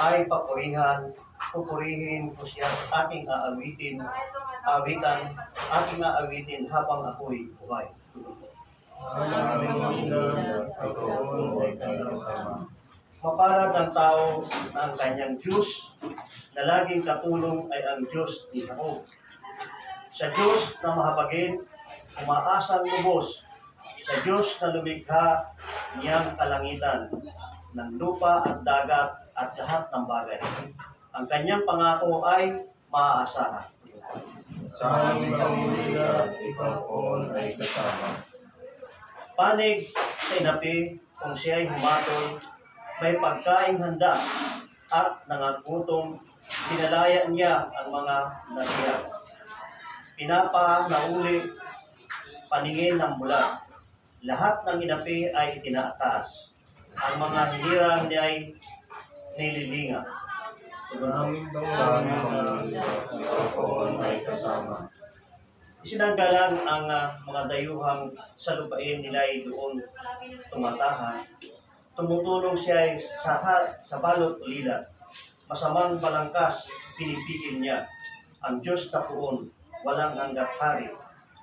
ay pupurihin ko siya at aking awitin habang ako'y buhay. Mapalad ang tao na ang kanyang Diyos na laging katulong ay ang Diyos ni Jacob. Sa Diyos na mahabagin, umaasang lubos, sa Diyos na lumikha niyang kalangitan, ng lupa at dagat at lahat ng bagay. Ang kanyang pangako ay maaasahan. Sa aming pamilya, ikaw po ay kasama. Panig sa inapi kung siya'y humatol, may pagkaing handa at nangagutom, pinalaya niya ang mga nasiya. Pinapanauli, paningin ng bulan. Lahat ng inapi ay itinaataas. Ang mga hinirang niya ay nililinga. Sa aming pamilya, ikaw po ay kasama. Isinanggalan ang mga dayuhang sa lupain nila ay doon tumatahan. Tumutulong siya sa balot ulila. Masamang balangkas, pinipigil niya. Ang Diyos na poon, walang hanggat hari.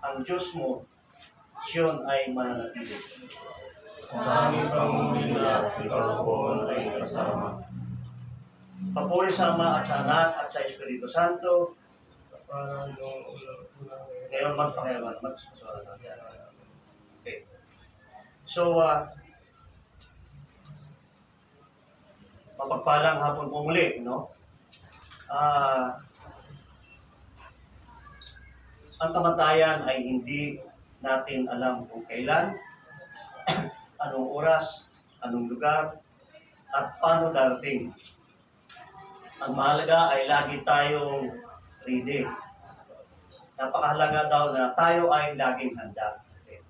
Ang Diyos mo, Siyon ay mananatili. Sa aming pamilya, ikaw po ay kasama. Papuri sa Ama at sa Anak at sa Espiritu Santo. Ngayon magpakayaman. Okay. So, mapagpalang hapon po muli, no? Ang kamatayan ay hindi natin alam kung kailan, anong oras, anong lugar, at paano darating. Ang mahalaga ay lagi tayong ready. Napakahalaga daw na tayo ay laging handa. Okay.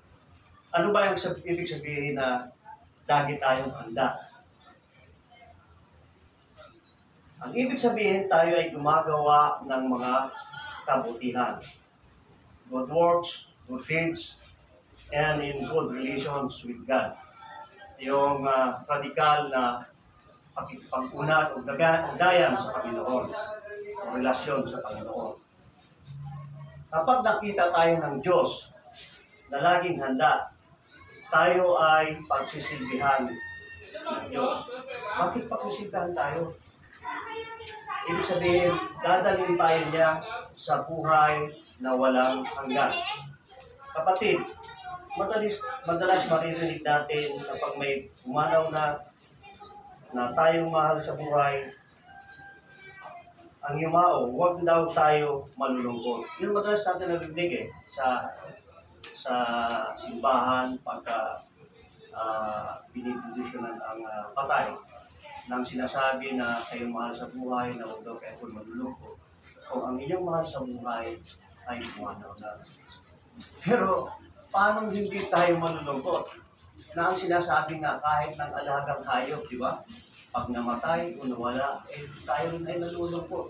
Ano ba yung ibig sabihin na lagi tayong handa? Ang ibig sabihin, tayo ay gumagawa ng mga kabutihan. Good works, good deeds, and in good relations with God. Yung radikal na pakikipag-unat o ugnayan sa Panginoon, o relasyon sa Panginoon. Kapag nakita tayo ng Diyos na laging handa, tayo ay pagsisilbihan ng Diyos. Bakit pagsisilbihan tayo? Ibig sabihin, dadalhin tayo niya sa buhay na walang hanggan. Kapatid, madalas maririnig natin kapag may umanaw na tayong mahal sa buhay, ang yumao, huwag daw tayo malulungkot. Yun madalas natin narinig sa simbahan pagka binibindisyonan ang patay nang sinasabi na kayong mahal sa buhay na huwag daw kayo malulungkot. Kung ang inyong mahal sa buhay ay umanaw na. Pero paano hindi tayo malulungkot? Na ang sinasabi nga kahit ng alagang hayop, di ba? Pag namatay o nawala, tayo rin ay nalulungkot.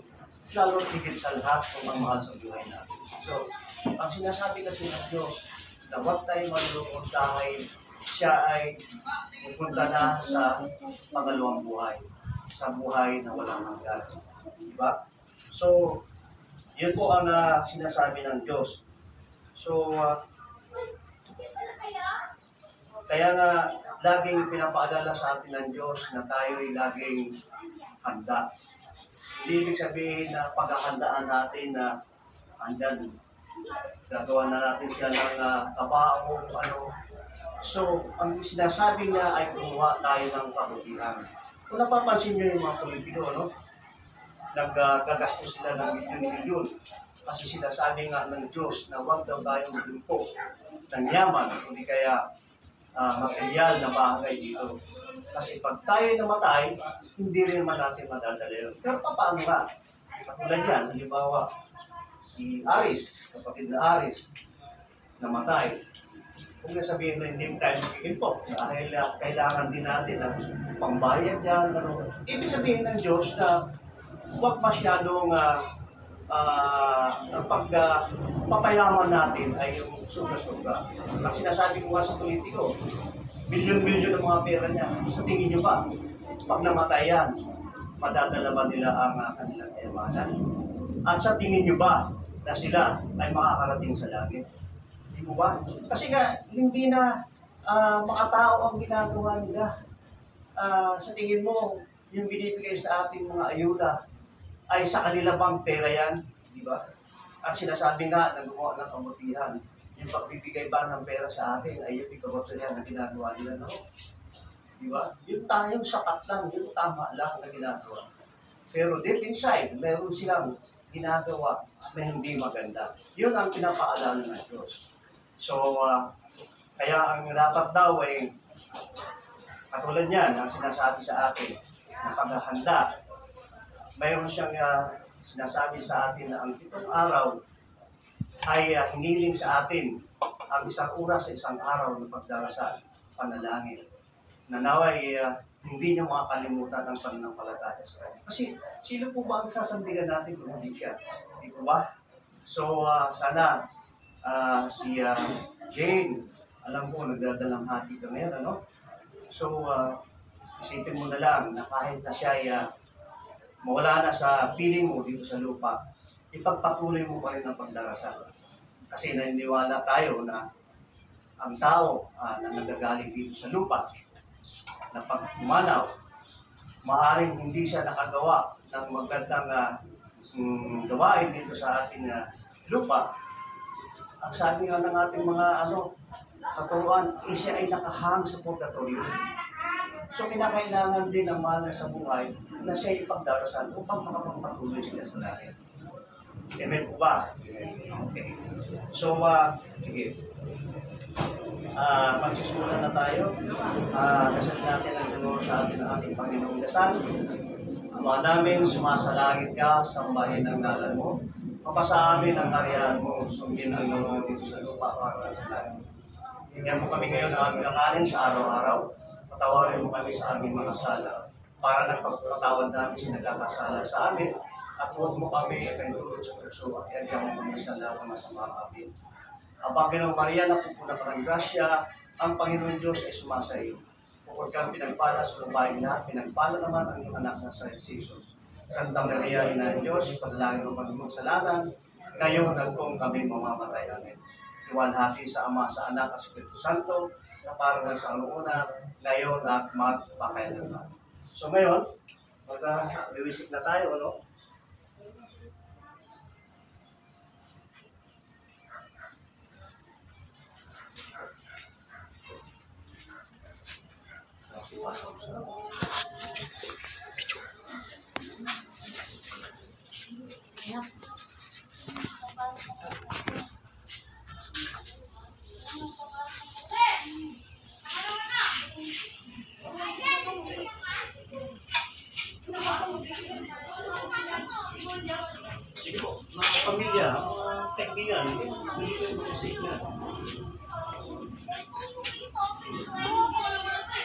Lalo higit sa lahat kung ang mahal sa buhay natin. So, ang sinasabi kasi ng Diyos, na huwag tayo malulungkot dahil siya ay pupunta na sa pangalawang buhay. Sa buhay na walang hanggan. Di ba? So, yun po ang sinasabi ng Diyos. So, kaya nga, laging pinapaalala sa atin ng Diyos na tayo ay laging handa. Hindi ibig sabihin na paghahandaan natin na andyan, gagawa na natin siya ng kabao, ano. So, ang sinasabi niya ay kumuha tayo ng kabutihan. Kung napapansin niyo yung mga politiko, no? Naggagastos sila ng milyon-milyon. Kasi sinasabi nga ng Diyos na huwag daw tayong maglimpo ng yaman, hindi kaya material na bagay dito. Kasi pag tayo namatay, hindi rin naman natin madadala yun. Pero paano ba? Katulad yan, halimbawa, si Aris, kapatid na Aris, namatay. Kung nasabihin na hindi tayo mag-impok, dahil kailangan din natin ng pambayad yan. Ano. Ibig sabihin ng Diyos na huwag masyadong ang pagpapayaman natin ay yung sobra-sobra. Ang sinasabi ko nga sa politiko, milyon-milyon ang mga pera niya. Sa tingin niyo ba, pag namatay yan, madadala ba nila ang kanilang kayamanan? At sa tingin nyo ba na sila ay makakarating sa langit? Hindi mo ba? Kasi nga, hindi na mga tao ang ginagawa nila. Sa tingin mo, yung binibigay sa ating mga ayuda, ay sa kanila bang pera yan? Di ba? At sinasabi nga na gumawa ng kabutihan, yung pagbibigay ba ng pera sa atin ay yung ikabutihan na ginagawa nila, no? Di ba? Yung tayong sapat lang, yung tama lang na ginagawa. Pero deep inside, meron silang ginagawa na hindi maganda. Yun ang pinapaalala ng Diyos. So, kaya ang dapat daw ay katulad niyan, ang sinasabi sa atin na paghahanda, mayroon siyang sinasabi sa atin na ang 7 araw ay hiniling sa atin ang 1 oras sa 1 araw ng pagdarasal, panalangin. Na naway hindi niyo makakalimutan ang pananampalataya sa Kanya. Kasi sino po ba ang sasandigan natin kung hindi siya? Hindi po ba? So sana si Jane, alam ko nagdadalang hati ka ngayon, ano? So isipin mo na lang na kahit na siya ay mawala na sa piling mo dito sa lupa, ipagpatuloy mo pa rin ang pagdarasal. Kasi naniniwala tayo na ang tao na nagagaling dito sa lupa, na pag umanaw, maaaring hindi siya nakagawa ng magandang gawain dito sa ating lupa. Ang sabi nga ng ating mga katuruan, siya ay nakahang sa purgatorio. So kinakailangan din ang mahal sa buhay na siya ay ipagdarasal upang makapagpatuloy siya sa langit. Amen po ba? Okay. So, sige. Magsisimula na tayo. Dasal natin ang Diyos sa atin ng ating Panginoong dasal. Ama namin, sumasalangit ka, sambahin ang ngalan mo. Mapasa amin ang karyahan mo, sundin ang loob dito sa lupa para sa langit. Bigyan mo kami ngayon ng aming kakanin sa araw-araw. Patawarin mo kami sa aming mga sala para nagpagpatawad namin sa nagkakasala sa amin. At huwag mo kami ikandulot sa puso at iagyan mo kami sa lahat ng masama amin. Ang Panginoong Maria, napupuna ka ng grasya, ang Panginoon Diyos ay sumasa iyo. Bukod kang pinagpala sa lupain lahat, pinagpala naman ang iyong anak na sa Jesus. Santa Maria, Ina ng Diyos, ipanalangin mo kami magsalanan, ngayon at kung kami mamamatay. Amen. Iwalhati sa Ama, sa Anak, at Espiritu Santo, na parang sa una, ngayon at magpakailanman. So ngayon, mag-rewisik na tayo, ano? Sige po, mga pamilya, mga kaibigan, hindi ko yung musik na.